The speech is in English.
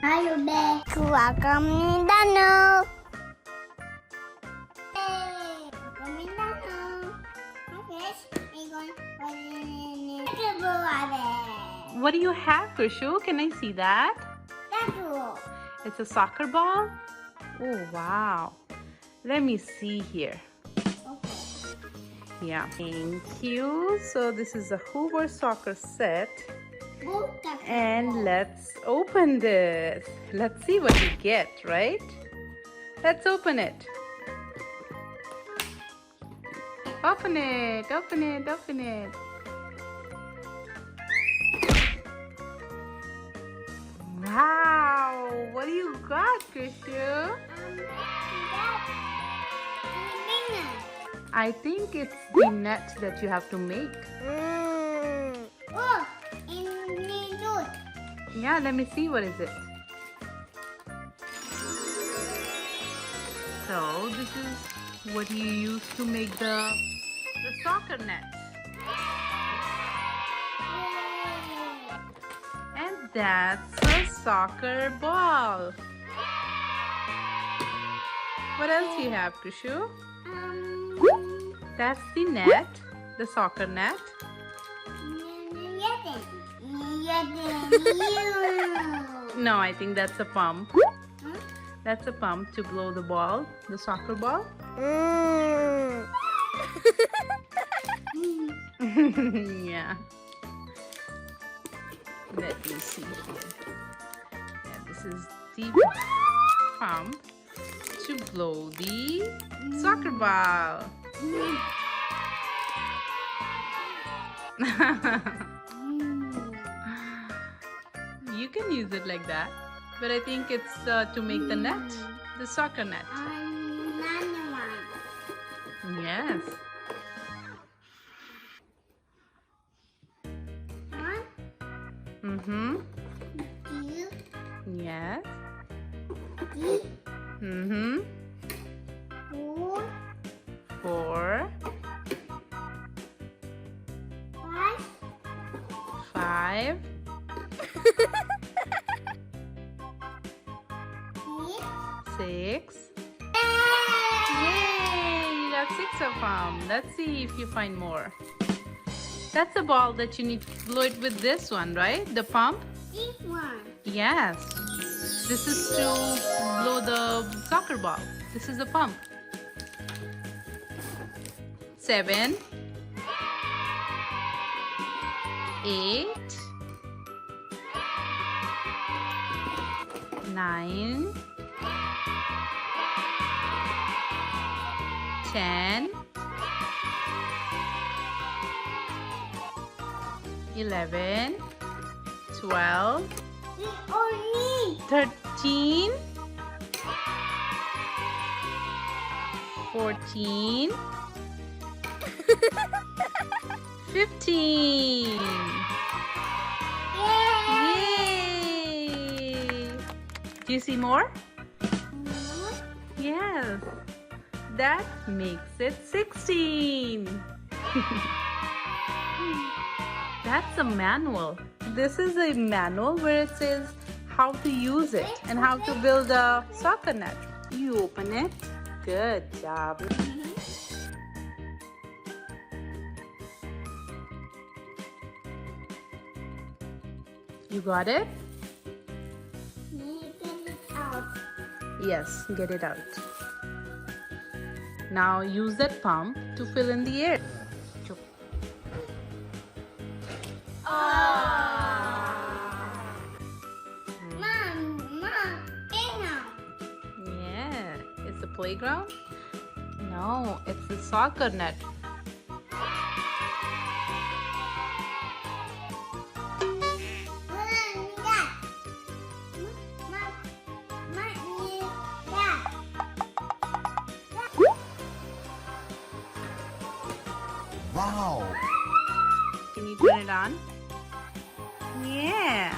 Welcome. What do you have, Krishu? Can I see that? It's a soccer ball? Oh, wow. Let me see here. Yeah, thank you. So this is a Hoover Soccer set. And let's open this. Let's see what we get, right? Let's open it. Open it, open it, open it. Wow, what do you got, Krishu? I think it's the net that you have to make. Oh, and noodles. Yeah, let me see, what is it? So this is what you use to make the soccer net. And that's a soccer ball. What else do you have, Krishu? That's the net, the soccer net. No, I think that's a pump. That's a pump to blow the ball, the soccer ball. Yeah. Let me see here. Yeah, this is the pump to blow the soccer ball. You can use it like that, but I think it's to make the net, the soccer net. Another one. Yes. One, Mm-hmm. two, Yes. three, Mm-hmm. 4, 4, 5, 5, 6. Yay! You got 6 of them. Let's see if you find more. That's the ball that you need to blow it with this one, right? The pump? this one. Yes. This is to blow the soccer ball. This is the pump. 7, 8, 9, 10, 11, 12, We only 13, 14, 15. Yay! Do you see more? Yes. That makes it 16. That's a manual. This is a manual where it says how to use it and how to build a soccer net. You open it. Good job. You got it? get it out. Yes, get it out. Now use that pump to fill in the air. Mom, playground. Yeah, it's a playground? No, it's a soccer net. Wow! Can you turn it on? Yeah.